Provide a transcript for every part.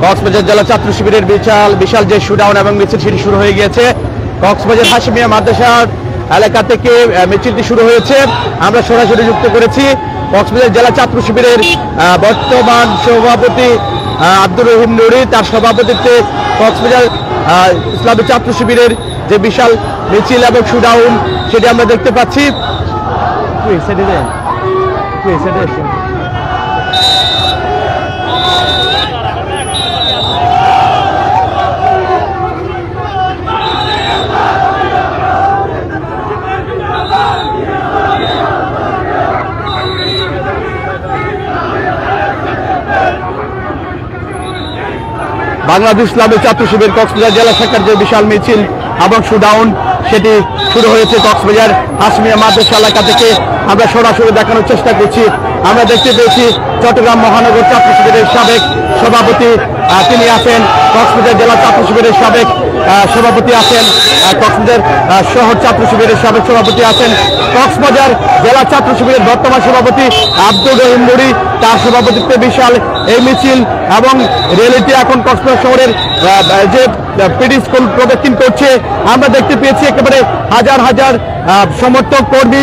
কক্সবাজার জেলা ছাত্র শিবিরের বিশাল যে শুডাউন এবং মিছিল সেটি শুরু হয়ে গিয়েছে। কক্সবাজার হাশিমিয়া মাদ্রাসার এলাকা থেকে মিছিলটি শুরু হয়েছে। আমরা সরাসরি যুক্ত করেছি কক্সবাজার জেলা ছাত্র শিবিরের বর্তমান সভাপতি আব্দুর রহিম নুরি, তার সভাপতিত্বে কক্সবাজার ইসলামী ছাত্র শিবিরের যে বিশাল মিছিল এবং শুডাউন সেটি আমরা দেখতে পাচ্ছি। বাংলাদেশ ইসলামী ছাত্র শিবির কক্সবাজার জেলা শাখার যে বিশাল মিছিল এবং শুডাউন সেটি শুরু হয়েছে কক্সবাজার হাশিমিয়া মাদ্রাসা এলাকা থেকে। আমরা সরাসরি দেখানোর চেষ্টা করছি। আমরা দেখতে পেয়েছি চট্টগ্রাম মহানগর ছাত্র শিবিরের সাবেক সভাপতি তিনি আছেন, কক্সবাজার জেলা ছাত্র শিবিরের সাবেক সভাপতি আছেন, কক্সবাজার শহর ছাত্র শিবিরের সাবেক সভাপতি আছেন, কক্সবাজার জেলা ছাত্র শিবিরের বর্তমান সভাপতি আব্দুর রহিম নুরি, তার সভাপতিত্বে বিশাল এই মিছিল এবং র্যালিটি এখন কক্সবাজার শহরের যে পিডি স্কুল প্রদক্ষিণ করছে। আমরা দেখতে পেয়েছি একেবারে হাজার হাজার সমর্থক কর্মী,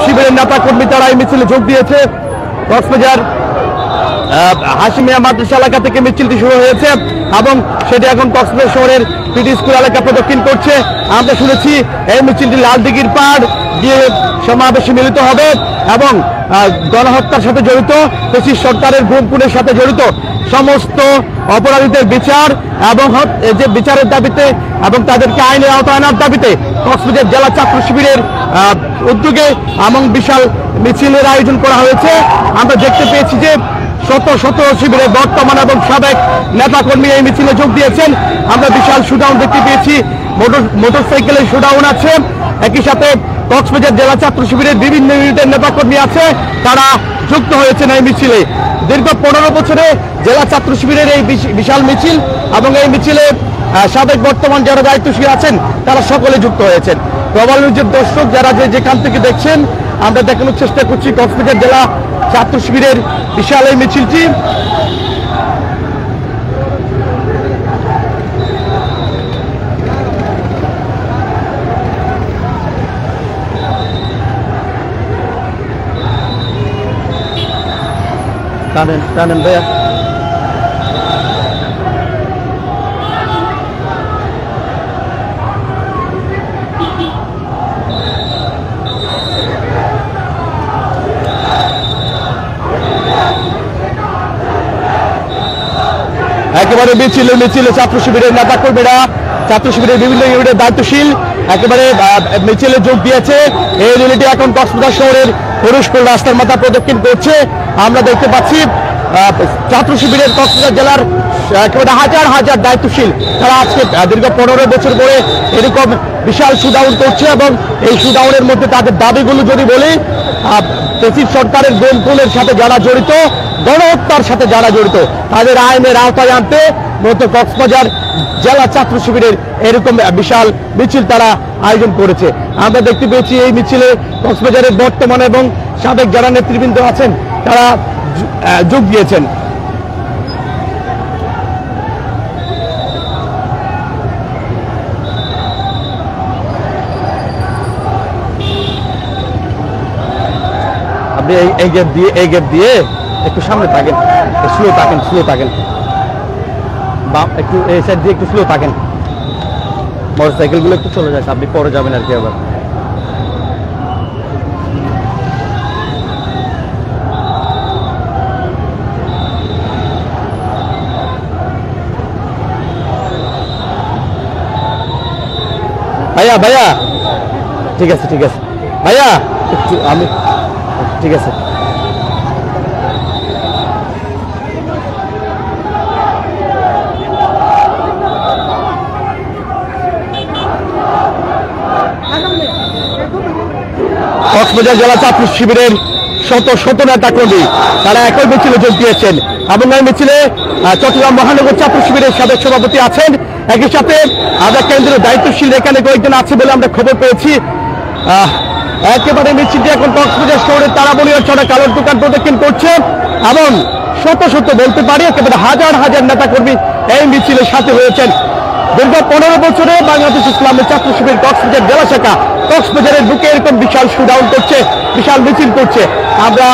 শিবিরের নেতা কর্মী তারা এই মিছিলে যোগ দিয়েছে। কক্সবাজার হাশিমিয়া মাদ্রাসা এলাকা থেকে মিছিলটি শুরু হয়েছে এবং সেটি এখন কক্সবাজার শহরের পিডি স্কুল এলাকা প্রদক্ষিণ করছে। আমরা শুনেছি এই মিছিলটি লালদিঘির পাড় গিয়ে সমাবেশে মিলিত হবে এবং গণহত্যার সাথে জড়িত, ব্রিটিশ সরকারের গুম খুনের সাথে জড়িত সমস্ত অপরাধীদের বিচার এবং যে বিচারের দাবিতে এবং তাদেরকে আইনের আওতায় আনার দাবিতে কক্সবাজার জেলা ছাত্র শিবিরের উদ্যোগে এবং বিশাল মিছিলের আয়োজন করা হয়েছে। আমরা দেখতে পেয়েছি যে শত শত শিবিরের বর্তমান এবং সাবেক নেতাকর্মী এই মিছিলে যোগ দিয়েছেন। আমরা বিশাল শুডাউন দেখতে পেয়েছি, মোটরসাইকেলের শুডাউন আছে, একই সাথে কক্সবাজার জেলা ছাত্র শিবিরের বিভিন্ন ইউনিটের নেতাকর্মী আছে, তারা যুক্ত হয়েছেন এই মিছিলে। দীর্ঘ 15 বছরে জেলা ছাত্র শিবিরের এই বিশাল মিছিল এবং এই মিছিলে সাবেক বর্তমান যারা দায়িত্বশীল আছেন তারা সকলে যুক্ত হয়েছেন। প্রবাল নিউজের দর্শক যারা যেখান থেকে দেখছেন, আমরা দেখানোর চেষ্টা করছি কক্সবাজার জেলা ছাত্র শিবিরের বিশাল এই মিছিলটি। টানেন ভাইয়া। একেবারে মিছিলে ছাত্র শিবিরের নেতা কর্মীরা, ছাত্র শিবিরের বিভিন্ন ইউনিটের দায়িত্বশীল একেবারে মিছিলে যোগ দিয়েছে। এই র্যালিটি এখন কক্সবাজার শহরের হরিশপুর রাস্তার মাথা প্রদক্ষিণ করছে। আমরা দেখতে পাচ্ছি ছাত্র শিবিরের কক্সবাজার জেলার একেবারে হাজার হাজার দায়িত্বশীল তারা আজকে দীর্ঘ 15 বছর পরে এরকম বিশাল শুডাউন করছে এবং এই শুডাউনের মধ্যে তাদের দাবিগুলো যদি বলি, ব্রিটিশ সরকারের গুম খুনের সাথে যারা জড়িত, গণহত্যার সাথে যারা জড়িত তাদের আইনের আওতায় আনতে মূলত কক্সবাজার জেলা ছাত্র শিবিরের এরকম বিশাল মিছিল তারা আয়োজন করেছে। আমরা দেখতে পেয়েছি এই মিছিলে কক্সবাজারের বর্তমান এবং সাবেক যারা নেতৃবৃন্দ আছেন তারা যোগ দিয়েছেন। আপনি এই গেট দিয়ে একটু সামনে থাকেন, স্লো থাকেন একটু এই সাইড দিয়ে একটু স্লো থাকেন, মোটরসাইকেল গুলো একটু চলে যাচ্ছে, আপনি পরে যাবেন আর কি। আবার ভাইয়া ঠিক আছে ভাইয়া একটু আমি ঠিক আছে। কক্সবাজার জেলা ছাত্র শিবিরের শত শত নেতা কর্মী তারা একই মিছিলে যোগ দিয়েছেন এবং এই মিছিলে চট্টগ্রাম মহানগর ছাত্র শিবিরের সাবেক সভাপতি আছেন, একই সাথে আধা কেন্দ্রের দায়িত্বশীল এখানে কয়েকজন আছে বলে আমরা খবর পেয়েছি। একেবারে মিছিলটি এখন কক্সবাজার শহরের তারাবলিয়া ছড়া কালোর দোকান প্রদক্ষিণ করছে এবং শত শত বলতে পারি একেবারে হাজার হাজার নেতা কর্মী এই মিছিলের সাথে হয়েছেন। দীর্ঘ 15 বছরে বাংলাদেশ ইসলামী ছাত্র শিবির কক্সবাজার জেলা শাখা কক্সবাজারের বুকে এরকম বিশাল শোডাউন করছে, বিশাল মিছিল করছে। আমরা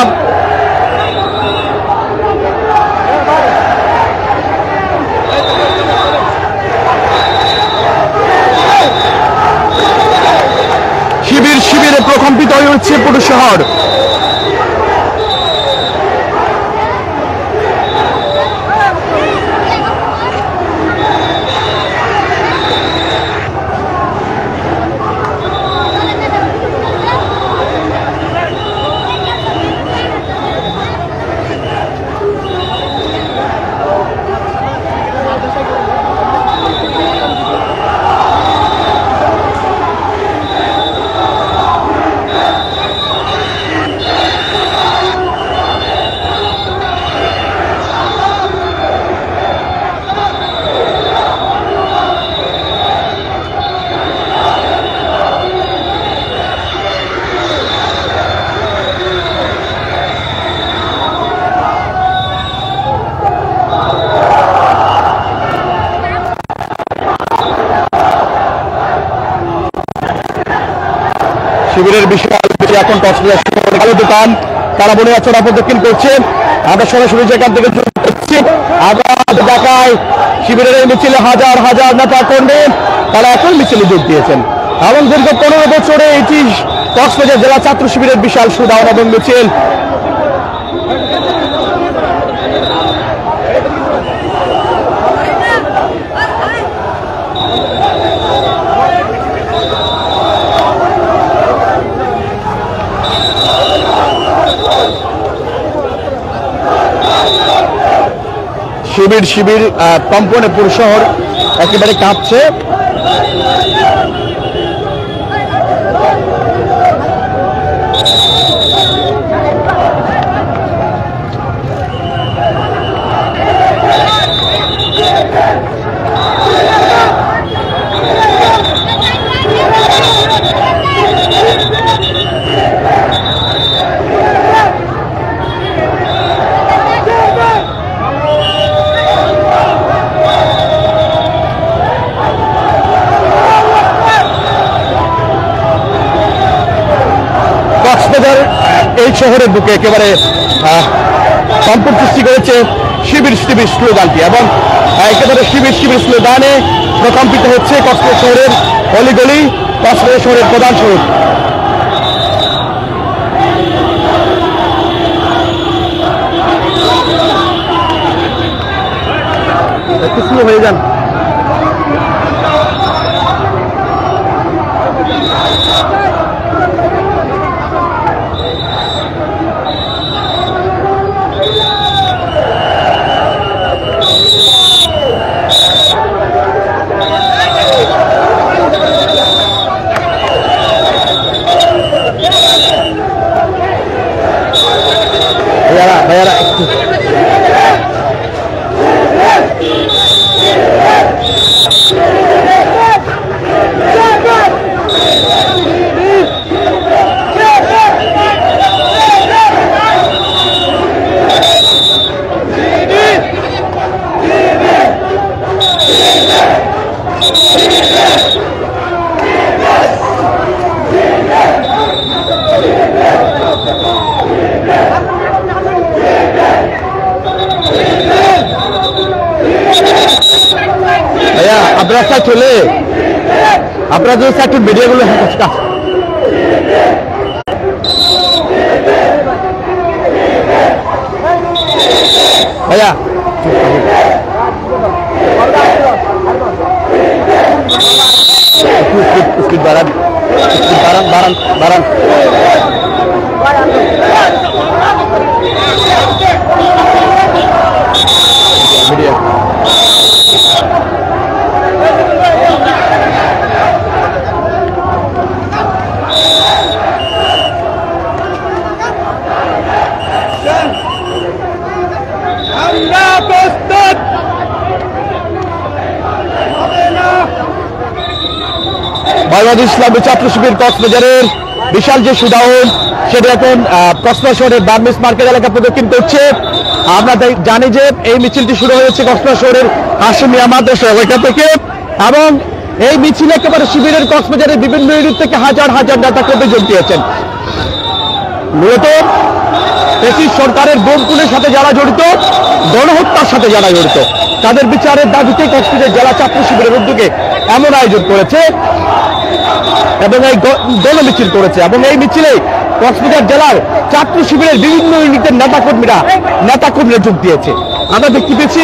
শিবিরে প্রকম্পিত হয়ে উঠছে পুরো শহর। শিবিরের বিশাল এখন কক্সবাজার দোকান তারা বলে চড়া প্রদক্ষিণ করছে। আমরা সরাসরি যেখান থেকে দেখছি আমরা ঢাকায় শিবিরের এই মিছিলে হাজার হাজার নেতা কর্মী তারা এখন মিছিলে যোগ দিয়েছেন এবং দীর্ঘ 15 বছরে এটি কক্সবাজার জেলা ছাত্র শিবিরের বিশাল শোডাউন এবং মিছিল। শিবির কম্পনে পুরো শহর একেবারে কাঁপছে। এই শহরের বুকে একেবারে কম্পন সৃষ্টি করেছে শিবির শিবির স্লোগানটি এবং একেবারে শিবির শিবির স্লোগানে প্রকম্পিত হচ্ছে কক্সবাজার শহরের অলিগলি, কক্সবাজার শহরের প্রধান সড়ক। একটু স্লো হয়ে যান। ভাইয়ারা একটু রাস্তায় চলে আপনারা যদি একটু মিডিয়াগুলো ভাইয়া স্পিড বাড়ান বাড়ান বাড়ান। মিডিয়া বাংলাদেশ ইসলামী ছাত্র শিবির কক্সবাজারের বিশাল যে শোডাউন সেটা এখন কক্সবাজার শহরের বার্মিস মার্কেট এলাকা প্রদক্ষিণ করছে। আমরা জানি যে এই মিছিলটি শুরু হয়েছে কক্সবাজার শহরের হাশিমিয়া মাদ্রাসা এলাকা থেকে এবং এই মিছিলে একেবারে শিবিরের কক্সবাজারের বিভিন্ন ইউনিট থেকে হাজার হাজার নেতা কর্মী যোগ দিয়েছেন। মূলত ব্রিটিশ সরকারের বোমকুলের সাথে যারা জড়িত, গণহত্যার সাথে যারা জড়িত, তাদের বিচারের দাবিতে কক্সবাজার জেলা ছাত্র শিবিরের উদ্যোগে এমন আয়োজন করেছে এবং এই গণমিছিল করেছে এবং এই মিছিলে কক্সবাজার জেলার ছাত্র শিবিরের বিভিন্ন ইউনিটের নেতাকর্মীরা যোগ দিয়েছে। আমরা দেখতে পেয়েছি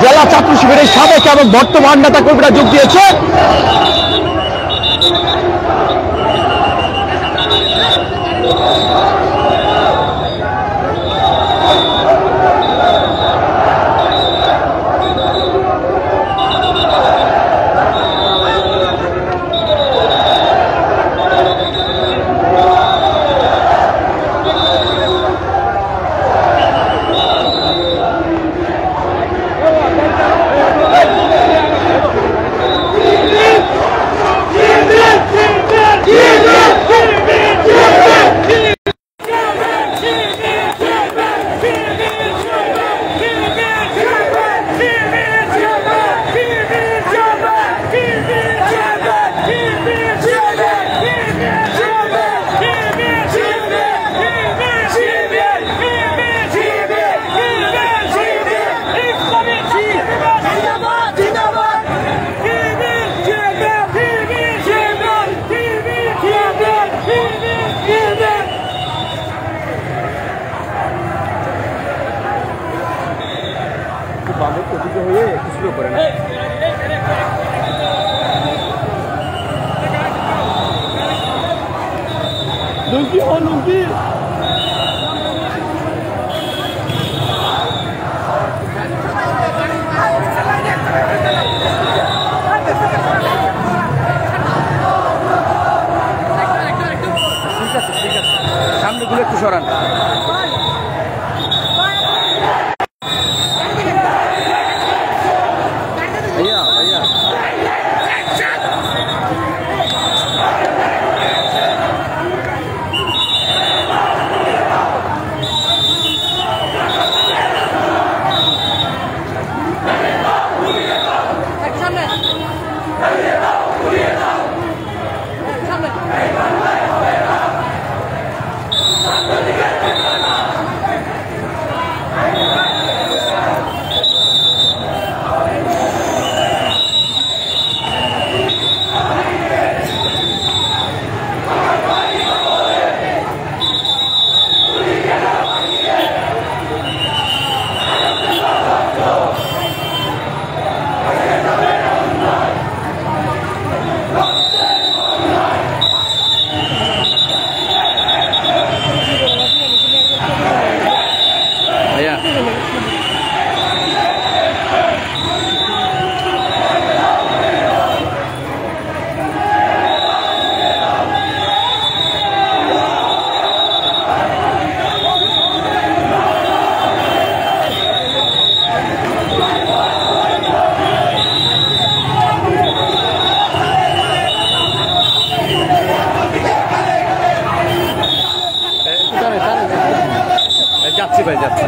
জেলা ছাত্র শিবিরের সাবেক এবং বর্তমান নেতাকর্মীরা যোগ দিয়েছে। সামনেগুলো একটু সরান। যাচ্ছি ভাই, যাচ্ছি।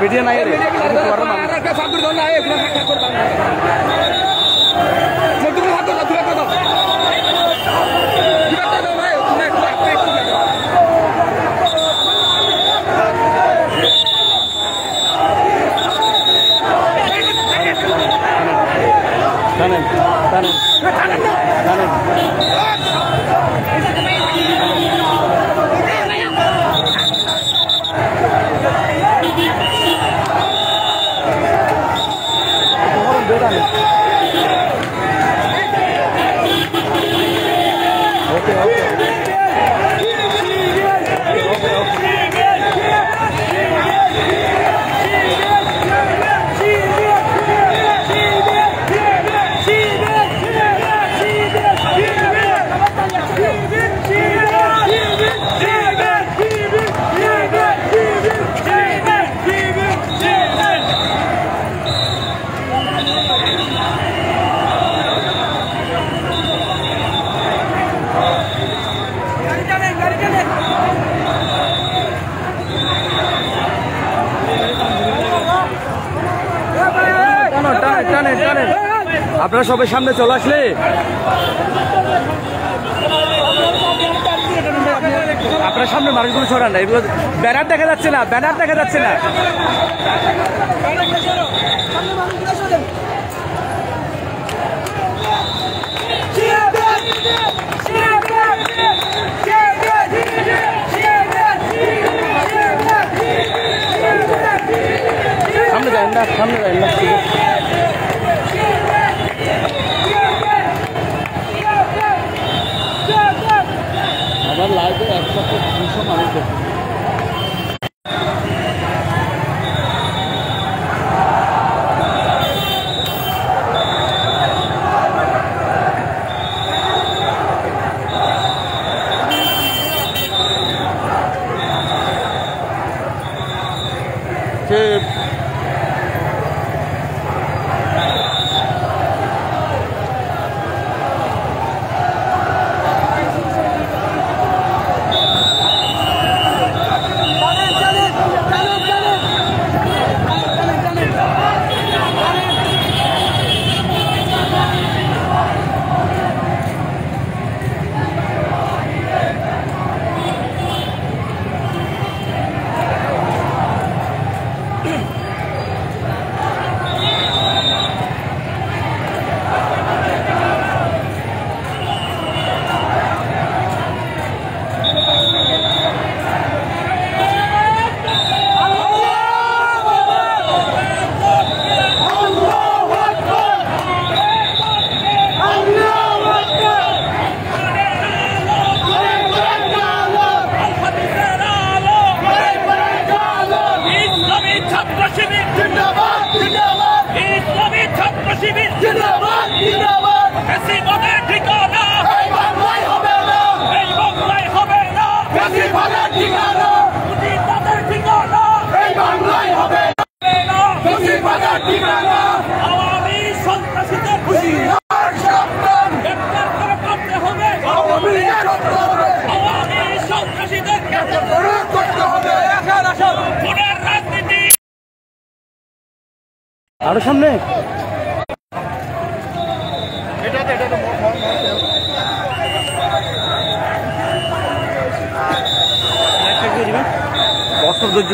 মিডিয়া নাই রে আপনারা সবাই সামনে চলে আসলে আপনার সামনে মানুষগুলো ছড়ান না, এগুলো ব্যানার দেখা যাচ্ছে না, ব্যানার দেখা যাচ্ছে না। সামনে যান না, সামনে যান না। আমার লাইভে একসাথে 200 মানুষ দেখে। আরো সামনে বস্ত্র ধৈর্য